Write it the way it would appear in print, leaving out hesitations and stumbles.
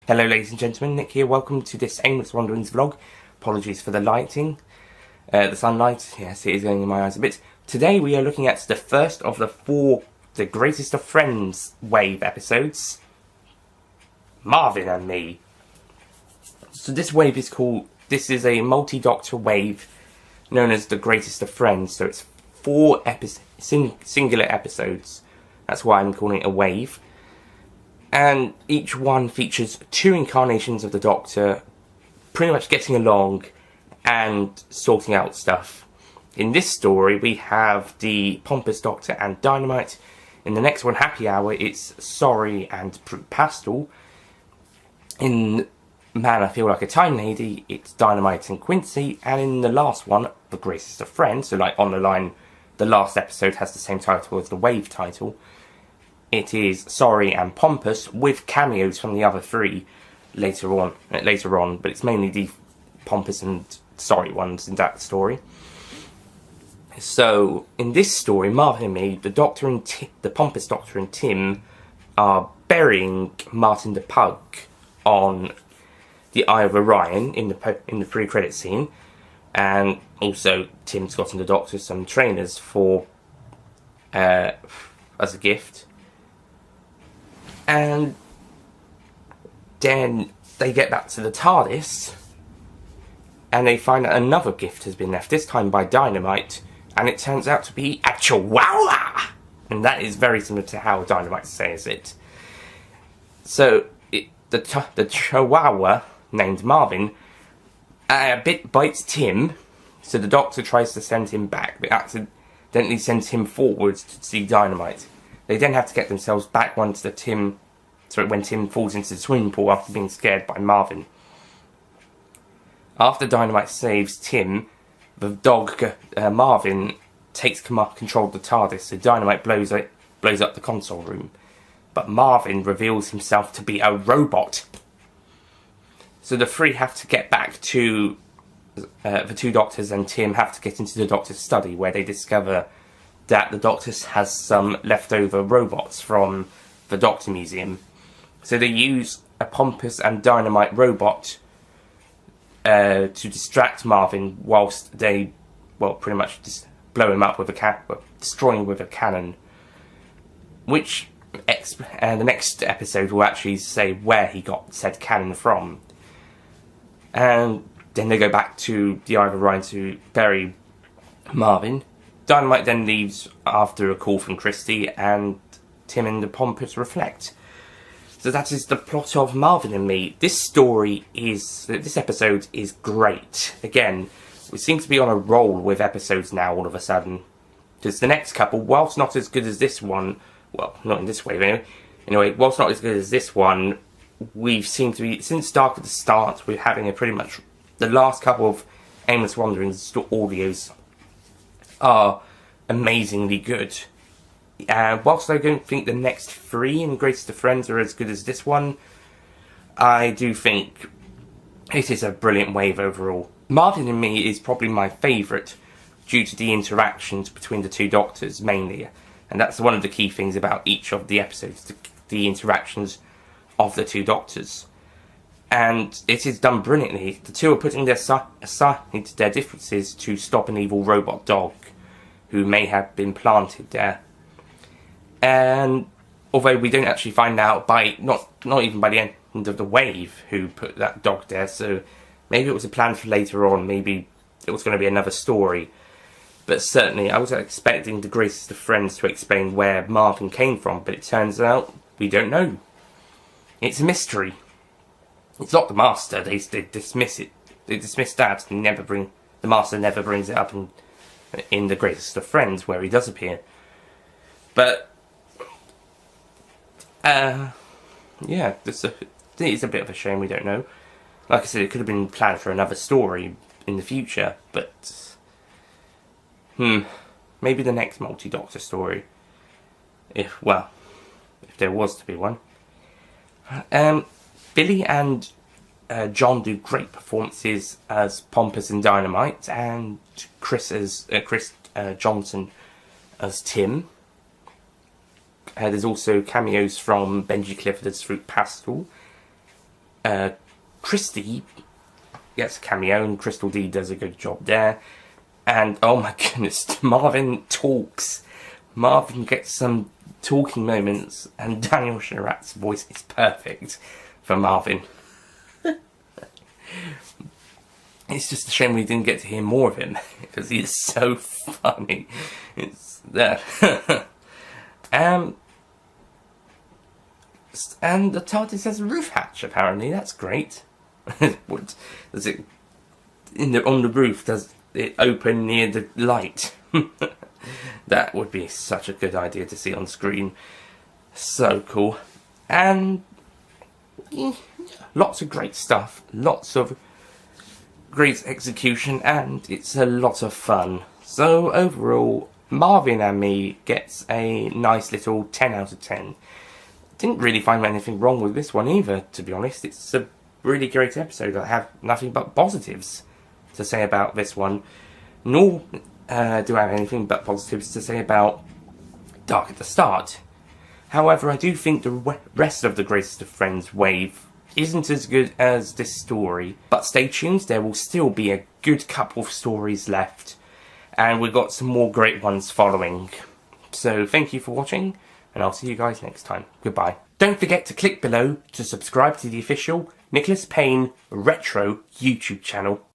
Hello ladies and gentlemen, Nick here. Welcome to this Aimless Wanderings vlog. Apologies for the lighting. The sunlight, yes, it is going in my eyes a bit. Today we are looking at the first of the 4 The Greatest of Friends Wave episodes. Marvin and Me. So this wave is called, this is a multi-doctor wave known as The Greatest of Friends. So it's 4 singular episodes. That's why I'm calling it a wave. And each one features 2 incarnations of the Doctor pretty much getting along and sorting out stuff. In this story we have the Pompous Doctor and Dynamite. In the next one, Happy Hour, it's Sorry and Pastel. In Man, I Feel Like a Time Lady, it's Dynamite and Quincy. And in the last one, The Greatest of Friends, so like on the line, the last episode has the same title as the wave title. It is Sorry and Pompous, with cameos from the other 3 later on, but it's mainly the Pompous and Sorry ones in that story. So, in this story, Marvin and Me, the Doctor and the Pompous Doctor and Tim are burying Martin the Pug on the Eye of Orion in the pre-credit scene, and also Tim's gotten the Doctor some trainers for as a gift. And then they get back to the TARDIS and they find that another gift has been left, this time by Dynamite, and it turns out to be a chihuahua! And that is very similar to how Dynamite says it. So, the chihuahua, named Marvin, a bit bites Tim, so the Doctor tries to send him back, but accidentally sends him forwards to see Dynamite. They then have to get themselves back when Tim falls into the swimming pool after being scared by Marvin. After Dynamite saves Tim, the dog Marvin takes control of the TARDIS, so Dynamite blows up the console room. But Marvin reveals himself to be a robot. So the 3 have to get back to the 2 Doctors, and Tim have to get into the Doctor's study, where they discover that the Doctor has some leftover robots from the Doctor Museum. So they use a Pompous and Dynamite robot to distract Marvin whilst they, pretty much just blow him up with destroy him with a cannon. Which, the next episode will actually say where he got said cannon from. And then they go back to the Eye of Orion to bury Marvin. Dynamite then leaves after a call from Christie, and Tim and the Pompous reflect. So that is the plot of Marvin and Me. This episode is great. Again, we seem to be on a roll with episodes now all of a sudden. Because the next couple, whilst not as good as this one, well, not in this way anyway, whilst not as good as this one, we've seemed to be, since Dark at the Start, we're having the last couple of Aimless Wanderings audios are amazingly good. Whilst I don't think the next 3 in Greatest of Friends are as good as this one, I do think it is a brilliant wave overall. Marvin and Me is probably my favourite due to the interactions between the 2 Doctors mainly, and that's one of the key things about each of the episodes, the interactions of the 2 Doctors. And it is done brilliantly. The 2 are putting aside their differences to stop an evil robot dog who may have been planted there. And although we don't actually find out not even by the end of the wave who put that dog there, so maybe it was a plan for later on, maybe it was going to be another story. But certainly I was expecting the Greatest of Friends to explain where Marvin came from, but it turns out we don't know. It's a mystery. It's not the Master, they dismiss it. They dismiss that and the Master never brings it up in The Greatest of Friends, where he does appear. But, yeah, it's a bit of a shame we don't know. Like I said, it could have been planned for another story in the future, but, maybe the next multi-Doctor story. If there was to be one. Billy and John do great performances as Pompous and Dynamite, and Chris Johnson as Tim. There's also cameos from Benji Clifford as Fruit Pastel. Christy gets a cameo, and Crystal D does a good job there. And oh my goodness, Marvin talks. Marvin gets some talking moments, and Daniel Sherratt's voice is perfect for Marvin. It's just a shame we didn't get to hear more of him, because he is so funny. It's there. And the TARDIS has a roof hatch, apparently. That's great. What does it on the roof? Does it open near the light? That would be such a good idea to see on screen. So cool. And lots of great stuff. Lots of great execution, and it's a lot of fun. So overall, Marvin and Me gets a nice little 10 out of 10. Didn't really find anything wrong with this one either, to be honest. It's a really great episode. I have nothing but positives to say about this one. Nor do I have anything but positives to say about Dark at the Start. However, I do think the rest of the Greastest of Friends wave isn't as good as this story. But stay tuned, there will still be a good couple of stories left. And we've got some more great ones following. So thank you for watching, and I'll see you guys next time. Goodbye. Don't forget to click below to subscribe to the official Nicholas Payne Retro YouTube channel.